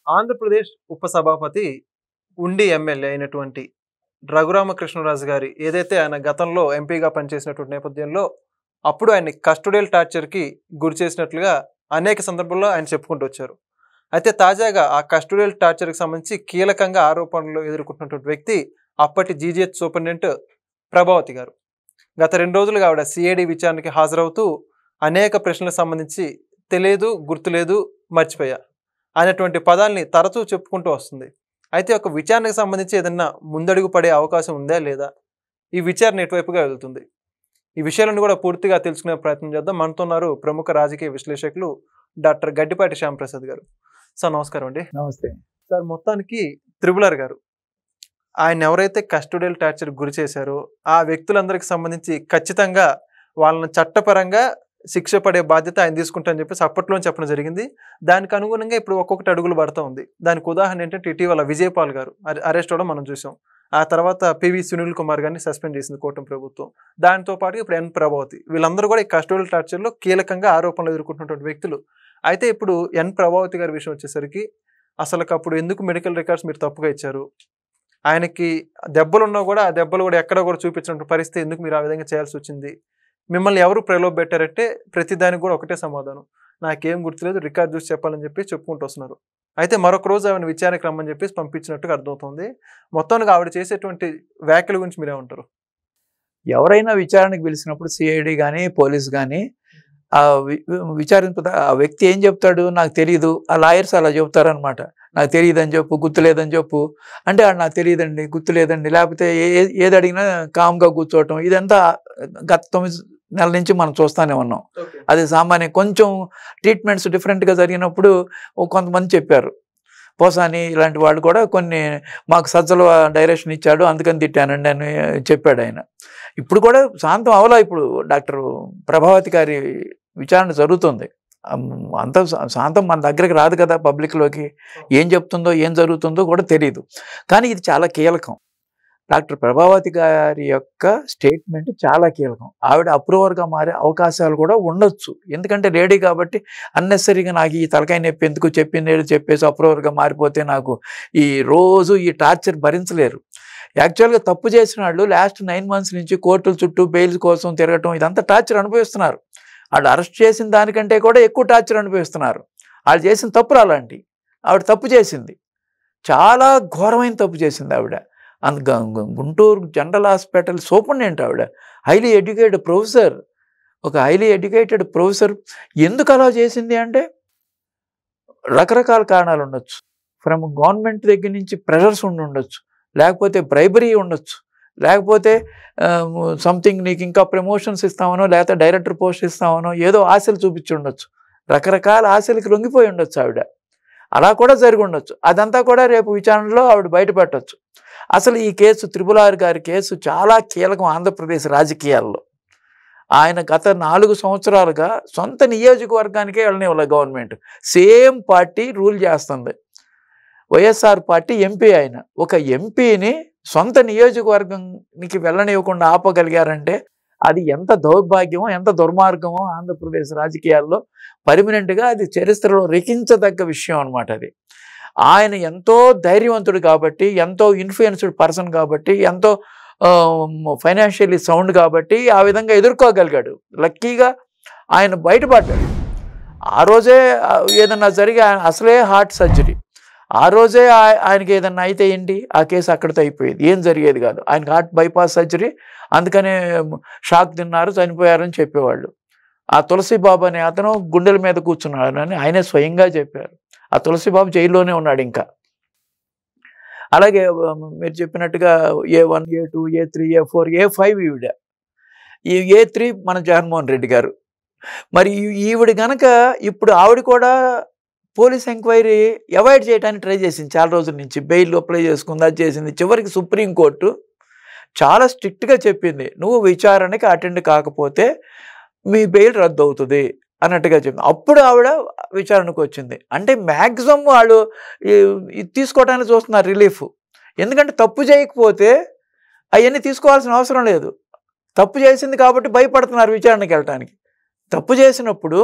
ఆంధ్రప్రదేశ్ ఉపసభాపతి ఉండి ఎమ్మెల్యే అయినటువంటి రఘురామకృష్ణరాజు గారి ఏదైతే ఆయన గతంలో ఎంపీగా పనిచేసినటువంటి నేపథ్యంలో అప్పుడు ఆయన్ని కస్టోడియల్ టార్చర్‌కి గురి చేసినట్లుగా అనేక సందర్భాల్లో ఆయన చెప్పుకుంటూ వచ్చారు. అయితే తాజాగా ఆ కస్టోడియల్ టార్చర్‌కి సంబంధించి కీలకంగా ఆరోపణలు ఎదుర్కొంటున్నటువంటి వ్యక్తి అప్పటి జీజీహెచ్ సూపరింటెండెంట్ ప్రభావతి గారు. గత 2 రోజులుగా ఆవిడ సీఐడీ విచారణకి హాజరవుతూ అనేక ప్రశ్నలకు సంబంధించి తెలియదు, గుర్తులేదు, మర్చిపోయా అనేటువంటి పదాల్ని తరచూ చెప్పుకుంటూ వస్తుంది. అయితే ఒక విచారణకు సంబంధించి ఏదన్నా ముందడుగు పడే అవకాశం ఉందా? లేదా? ఈ విచారణ ఎటువైపుగా వెళ్తుంది? ఈ విషయాలను కూడా పూర్తిగా తెలుసుకునే ప్రయత్నం చేద్దాం. మనతో ఉన్నారు ప్రముఖ రాజకీయ విశ్లేషకులు డాక్టర్ గడ్డిపాటి శ్యాంప్రసాద్ గారు. సార్ నమస్కారం అండి. నమస్తే. సార్ మొత్తానికి త్రిపుల్ గారు ఆయన ఎవరైతే కస్టోడియల్ టార్చర్‌కి గురి చేశారో ఆ వ్యక్తులందరికి సంబంధించి ఖచ్చితంగా వాళ్ళని చట్టపరంగా శిక్ష పడే బాధ్యత ఆయన తీసుకుంటా అని చెప్పేసి అప్పట్లోనే చెప్పడం జరిగింది. దానికి అనుగుణంగా ఇప్పుడు ఒక్కొక్కటి అడుగులు పడతా ఉంది. దానికి ఉదాహరణ ఏంటంటే ఇటీవల విజయపాల్ గారు అరెస్ట్ అవ్వడం మనం చూసాం. ఆ తర్వాత పివి సునీల్ కుమార్ గారిని సస్పెండ్ చేసింది కూటమి ప్రభుత్వం. దానితో పాటు ఇప్పుడు ఎన్ ప్రభావతి వీళ్ళందరూ కూడా ఈ కస్టోడియల్ టార్చర్‌లో కీలకంగా ఆరోపణలు ఎదుర్కొంటున్నటువంటి వ్యక్తులు. అయితే ఇప్పుడు ఎన్ ప్రభావతి గారి విషయం వచ్చేసరికి అసలకప్పుడు ఎందుకు మెడికల్ రికార్డ్స్ మీరు తప్పుగా ఇచ్చారు? ఆయనకి దెబ్బలున్నా కూడా ఆ దెబ్బలు కూడా ఎక్కడ కూడా చూపించినటువంటి పరిస్థితి ఎందుకు మీరు ఆ విధంగా చేయాల్సి వచ్చింది? మిమ్మల్ని ఎవరు ప్రలోభ పెట్టారంటే ప్రతి దానికి కూడా ఒకటే సమాధానం. నాకేం గుర్తులేదు, రికార్డ్ చూసి చెప్పాలని చెప్పి చెప్పుకుంటూ వస్తున్నారు. అయితే మరొక రోజు ఆవిడని విచారణకు రమ్మని చెప్పేసి పంపించినట్టుగా అర్థమవుతుంది. మొత్తానికి ఆవిడ చేసేటువంటి వ్యాఖ్యల గురించి మీరేమంటారు? ఎవరైనా విచారణకు పిలిచినప్పుడు సిఐడి కానీ పోలీస్ కానీ విచారింపు ఆ వ్యక్తి ఏం చెప్తాడు? నాకు తెలియదు. ఆ లాయర్స్ అలా చెప్తారనమాట. నాకు తెలియదని చెప్పు, గుర్తులేదని చెప్పు అంటే నాకు తెలియదండి, గుర్తులేదండి, లేకపోతే ఏది అడిగినా కామ్గా కూర్చోవటం, ఇదంతా గత 9 నెలల నుంచి మనం చూస్తూనే ఉన్నాం. అది సామాన్యం. కొంచెం ట్రీట్మెంట్స్ డిఫరెంట్గా జరిగినప్పుడు కొంతమంది చెప్పారు. పోసాని ఇలాంటి వాళ్ళు కూడా కొన్ని మాకు సజ్జల డైరెక్షన్ ఇచ్చాడు అందుకని తిట్టానండి అని చెప్పాడు ఆయన. ఇప్పుడు కూడా శాంతం అవలా. ఇప్పుడు డాక్టర్ ప్రభావతి గారి విచారణ జరుగుతుంది. అంత శాంతం మన దగ్గరికి రాదు కదా, పబ్లిక్లోకి ఏం చెప్తుందో ఏం జరుగుతుందో కూడా తెలియదు. కానీ ఇది చాలా కీలకం. డాక్టర్ ప్రభావతి గారి యొక్క స్టేట్మెంట్ చాలా కీలకం. ఆవిడ అప్రూవర్గా మారే అవకాశాలు కూడా ఉండొచ్చు. ఎందుకంటే లేడీ కాబట్టి అన్నెసరీగా నాకు ఈ తలకాయ నొప్పి ఎందుకు చెప్పింది చెప్పేసి అప్రూవర్గా మారిపోతే నాకు ఈ రోజు ఈ టార్చర్ భరించలేరు. యాక్చువల్గా తప్పు చేసిన వాళ్ళు లాస్ట్ 9 months నుంచి కోర్టుల చుట్టూ బెయిల్ కోసం తిరగటం ఇదంతా టార్చర్ అనుభవిస్తున్నారు. వాళ్ళు అరెస్ట్ చేసిన దానికంటే కూడా ఎక్కువ టార్చర్ అనుభవిస్తున్నారు. వాళ్ళు చేసిన తప్పులు అలాంటి. ఆవిడ తప్పు చేసింది, చాలా ఘోరమైన తప్పు చేసింది ఆవిడ. గుంటూరు జనరల్ హాస్పిటల్ సూపరింటెండెంట్ ఆవిడ. Highly educated professor. ఒక హైలీ ఎడ్యుకేటెడ్ ప్రొఫెసర్ ఎందుకు అలా చేసింది అంటే రకరకాల కారణాలు ఉండొచ్చు. ఫ్రమ్ గవర్నమెంట్ దగ్గర నుంచి ప్రెషర్స్ ఉండొచ్చు, లేకపోతే బ్రైబరీ ఉండొచ్చు, లేకపోతే సంథింగ్ నీకు ఇంకా ప్రమోషన్స్ ఇస్తామనో లేకపోతే డైరెక్టర్ పోస్ట్ ఇస్తామనో ఏదో ఆశలు చూపించి ఉండొచ్చు. రకరకాల ఆశలకి లొంగిపోయి ఉండొచ్చు ఆవిడ. అలా కూడా జరిగి ఉండొచ్చు. అదంతా కూడా రేపు విచారణలో ఆవిడ బయటపెట్టచ్చు. అసలు ఈ కేసు త్రిపుల్ గారి కేసు చాలా కీలకం ఆంధ్రప్రదేశ్ రాజకీయాల్లో. ఆయన గత 4 సంవత్సరాలుగా సొంత నియోజకవర్గానికే వెళ్ళనివ్వలే గవర్నమెంట్. సేమ్ పార్టీ రూల్ చేస్తుంది. YSR party MP. ఆయన ఒక ఎంపీని సొంత నియోజకవర్గానికి వెళ్ళనివ్వకుండా ఆపగలిగారంటే అది ఎంత దౌర్భాగ్యమో ఎంత దుర్మార్గమో ఆంధ్రప్రదేశ్ రాజకీయాల్లో పర్మనెంట్గా అది చరిత్రలో లిఖించదగ్గ విషయం అనమాట. అది ఆయన ఎంతో ధైర్యవంతుడు కాబట్టి, ఎంతో ఇన్ఫ్లుయెన్స్డ్ పర్సన్ కాబట్టి, ఎంతో ఫైనాన్షియల్లీ సౌండ్ కాబట్టి ఆ విధంగా ఎదుర్కోగలిగాడు. లక్కీగా ఆయన బయటపడ్డాడు. ఆ రోజే ఏదన్నా జరిగి అసలే హార్ట్ సర్జరీ, ఆ రోజే ఆయనకి ఏదన్నా అయితే ఏంటి ఆ కేసు అక్కడితో అయిపోయేది, ఏం జరిగేది కాదు. ఆయనకి హార్ట్ బైపాస్ సర్జరీ, అందుకనే షాక్ తిన్నారు, చనిపోయారని చెప్పేవాళ్ళు. ఆ తులసిబాబు అనే అతను గుండెల మీద కూర్చున్నాడని ఆయనే స్వయంగా చెప్పారు. ఆ తులసిబాబు జైల్లోనే ఉన్నాడు ఇంకా. అలాగే మీరు చెప్పినట్టుగా A1, A2, A3, A4, A5 ఈవిడ. ఈ A3 మన జగన్మోహన్ రెడ్డి గారు. మరి ఈవిడ కనుక ఇప్పుడు ఆవిడ కూడా పోలీస్ ఎంక్వైరీ అవాయిడ్ చేయడానికి ట్రై చేసింది చాలా రోజుల నుంచి. బెయిల్ అప్లై చేసుకుంది, అది చేసింది. చివరికి సుప్రీంకోర్టు చాలా స్ట్రిక్ట్గా చెప్పింది, నువ్వు విచారణకి అటెండ్ కాకపోతే మీ బెయిల్ రద్దు అవుతుంది అన్నట్టుగా చెప్పింది. అప్పుడు ఆవిడ విచారణకు వచ్చింది. అంటే మ్యాక్సిమం వాళ్ళు తీసుకోవడానికి చూస్తున్నారు రిలీఫ్. ఎందుకంటే తప్పు చేయకపోతే అవన్నీ తీసుకోవాల్సిన అవసరం లేదు. తప్పు చేసింది కాబట్టి భయపడుతున్నారు విచారణకి వెళ్ళటానికి. తప్పు చేసినప్పుడు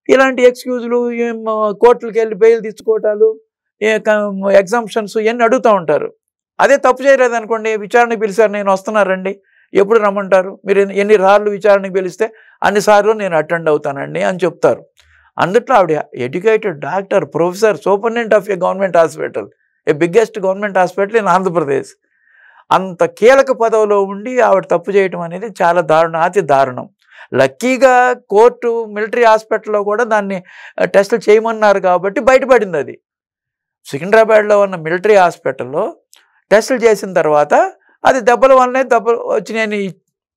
ఇలాంటి ఎక్స్క్యూజులు, కోర్టులకు వెళ్ళి బెయిల్ తెచ్చుకోవటాలు, ఎగ్జామ్షన్స్ ఇవన్నీ అడుగుతూ ఉంటారు. అదే తప్పు చేయలేదు అనుకోండి, విచారణకు పిలిచారు, నేను వస్తున్నారండి, ఎప్పుడు రమ్మంటారు, మీరు ఎన్ని సార్లు విచారణకు పిలిస్తే అన్నిసార్లు నేను అటెండ్ అవుతానండి అని చెప్తారు. అందుట్లో ఆవిడ educated doctor, professor, superintendent of A government hospital, a biggest government hospital in Andhra Pradesh. అంత కీలక పదవిలో ఉండి ఆవిడ తప్పు చేయటం అనేది చాలా దారుణం, అతి దారుణం. లక్కీగా కోర్టు మిలిటరీ హాస్పిటల్లో కూడా దాన్ని టెస్టులు చేయమన్నారు కాబట్టి బయటపడింది. అది సికింద్రాబాద్లో ఉన్న మిలిటరీ హాస్పిటల్లో టెస్టులు చేసిన తర్వాత అది దెబ్బల వల్లనే దెబ్బలు వచ్చినాయని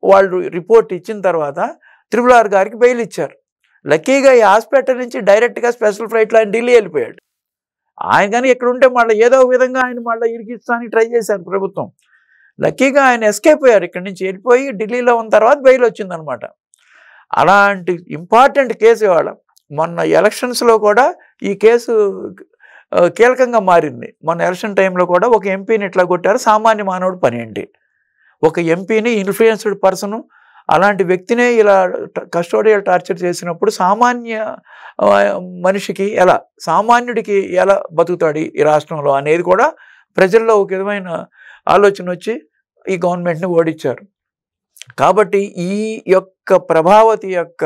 వాళ్ళు రిపోర్ట్ ఇచ్చిన తర్వాత RRR గారికి బెయిల్ ఇచ్చారు. లక్కీగా ఈ హాస్పిటల్ నుంచి డైరెక్ట్గా స్పెషల్ ఫ్లైట్లో ఆయన ఢిల్లీ వెళ్ళిపోయాడు. ఆయన కానీ ఇక్కడ ఉంటే మళ్ళీ ఏదో విధంగా ఆయన మళ్ళీ ఇరికించడానికి ట్రై చేశారు ప్రభుత్వం. లక్కీగా ఆయన ఎస్కేప్ అయ్యారు, ఇక్కడి నుంచి వెళ్ళిపోయి ఢిల్లీలో ఉన్న తర్వాత బెయిల్ వచ్చిందనమాట. అలాంటి ఇంపార్టెంట్ కేసు ఇవాళ మొన్న ఎలక్షన్స్లో కూడా ఈ కేసు కీలకంగా మారింది. మొన్న ఎలక్షన్ టైంలో కూడా ఒక ఎంపీని ఇట్లా కొట్టారు. సామాన్య మానవుడు పని ఏంటి? ఒక ఎంపీని ఇన్ఫ్లుయెన్స్డ్ పర్సను అలాంటి వ్యక్తినే ఇలా కస్టోడియల్ టార్చర్ చేసినప్పుడు సామాన్య మనిషికి ఎలా, సామాన్యుడికి ఎలా బతుకుతాడు ఈ రాష్ట్రంలో అనేది కూడా ప్రజల్లో ఒక విధమైన ఆలోచన వచ్చి ఈ గవర్నమెంట్ని ఓడించారు. కాబట్టి ఈ యొక్క ప్రభావతి యొక్క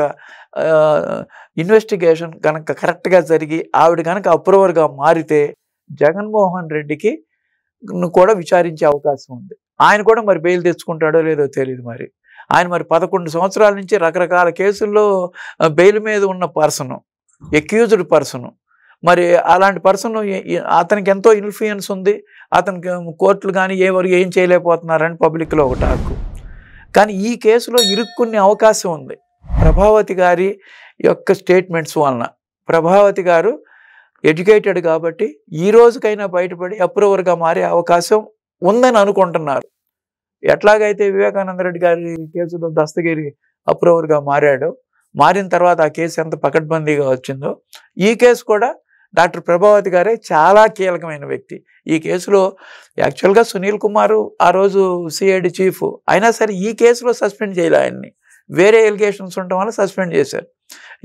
ఇన్వెస్టిగేషన్ కనుక కరెక్ట్గా జరిగి ఆవిడ కనుక అప్రూవర్గా మారితే జగన్మోహన్ రెడ్డికి కూడా విచారించే అవకాశం ఉంది. ఆయన కూడా మరి బెయిల్ తెచ్చుకుంటాడో లేదో తెలియదు. మరి ఆయన మరి 11 సంవత్సరాల నుంచి రకరకాల కేసుల్లో బెయిల్ మీద ఉన్న పర్సను, ఎక్యూజ్డ్ పర్సను, మరి అలాంటి పర్సన్ అతనికి ఎంతో ఇన్ఫ్లుయెన్స్ ఉంది, అతనికి కోర్టులు కానీ ఏం చేయలేకపోతున్నారని పబ్లిక్లో ఒక టాక్. కానీ ఈ కేసులో ఇరుక్కునే అవకాశం ఉంది ప్రభావతి గారి యొక్క స్టేట్మెంట్స్ వలన. ప్రభావతి గారు ఎడ్యుకేటెడ్ కాబట్టి ఈ రోజుకైనా బయటపడి అప్రూవర్గా మారే అవకాశం ఉందని అనుకుంటున్నారు. ఎట్లాగైతే వివేకానంద రెడ్డి గారి కేసులో దస్తగిరి అప్రూవర్గా మారాడో, మారిన తర్వాత ఆ కేసు ఎంత పకడ్బందీగా వచ్చిందో, ఈ కేసు కూడా డాక్టర్ ప్రభావతి గారే చాలా కీలకమైన వ్యక్తి. ఈ కేసులో యాక్చువల్గా సునీల్ కుమార్ ఆ రోజు సిఐడి చీఫ్, అయినా సరే ఈ కేసులో సస్పెండ్ చేయలే ఆయన్ని. వేరే ఎలిగేషన్స్ ఉండటం వల్ల సస్పెండ్ చేశారు.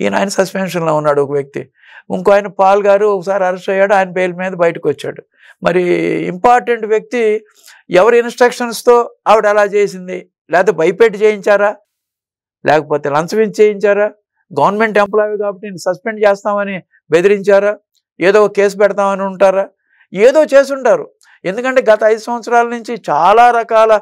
ఆయన సస్పెన్షన్లో ఉన్నాడు ఒక వ్యక్తి. ఇంకో ఆయన పాల్ గారు ఒకసారి అరెస్ట్ అయ్యాడు, ఆయన బెయిల్ మీద బయటకు వచ్చాడు. మరి ఇంపార్టెంట్ వ్యక్తి ఎవరి ఇన్స్ట్రక్షన్స్తో ఆవిడ అలా చేసింది? లేకపోతే భయపెట్టి చేయించారా, లేకపోతే లంచం ఇచ్చి చేయించారా, గవర్నమెంట్ ఎంప్లాయీ కాబట్టి నేను సస్పెండ్ చేస్తామని బెదిరించారా, ఏదో కేసు పెడతామని ఉంటారా, ఏదో చేసుంటారు. ఎందుకంటే గత 5 సంవత్సరాల నుంచి చాలా రకాల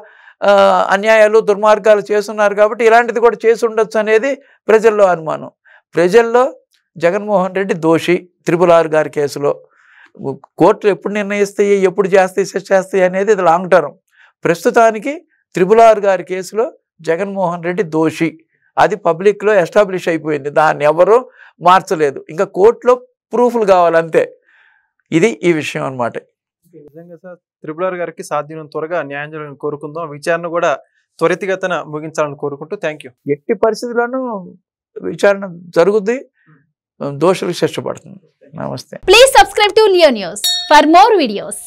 అన్యాయాలు దుర్మార్గాలు చేస్తున్నారు కాబట్టి ఇలాంటిది కూడా చేసి ఉండొచ్చు అనేది ప్రజల్లో అనుమానం. ప్రజల్లో జగన్మోహన్ రెడ్డి దోషి RRR గారి కేసులో. కోర్టులు ఎప్పుడు నిర్ణయిస్తాయి, ఎప్పుడు చేస్తాయి అనేది ఇది లాంగ్ టర్మ్. ప్రస్తుతానికి RRR గారి కేసులో జగన్మోహన్ రెడ్డి దోషి, అది పబ్లిక్లో ఎస్టాబ్లిష్ అయిపోయింది. దాన్ని ఎవరూ మార్చలేదు. ఇంకా కోర్టులో ప్రూఫ్లు కావాలంతే. ఇది ఈ విషయం అన్నమాట. నిజంగా సార్ RRR గారికి సాధ్యం త్వరగా న్యాయం జరగాలని కోరుకుందాం. విచారణ కూడా త్వరితగతిన ముగించాలని కోరుకుంటూ థ్యాంక్ యూ. ఎట్టి పరిస్థితుల్లోనూ విచారణ జరుగుద్ది, దోషులకు శిక్ష పడుతుంది. నమస్తే. Please subscribe to Leo news for more videos.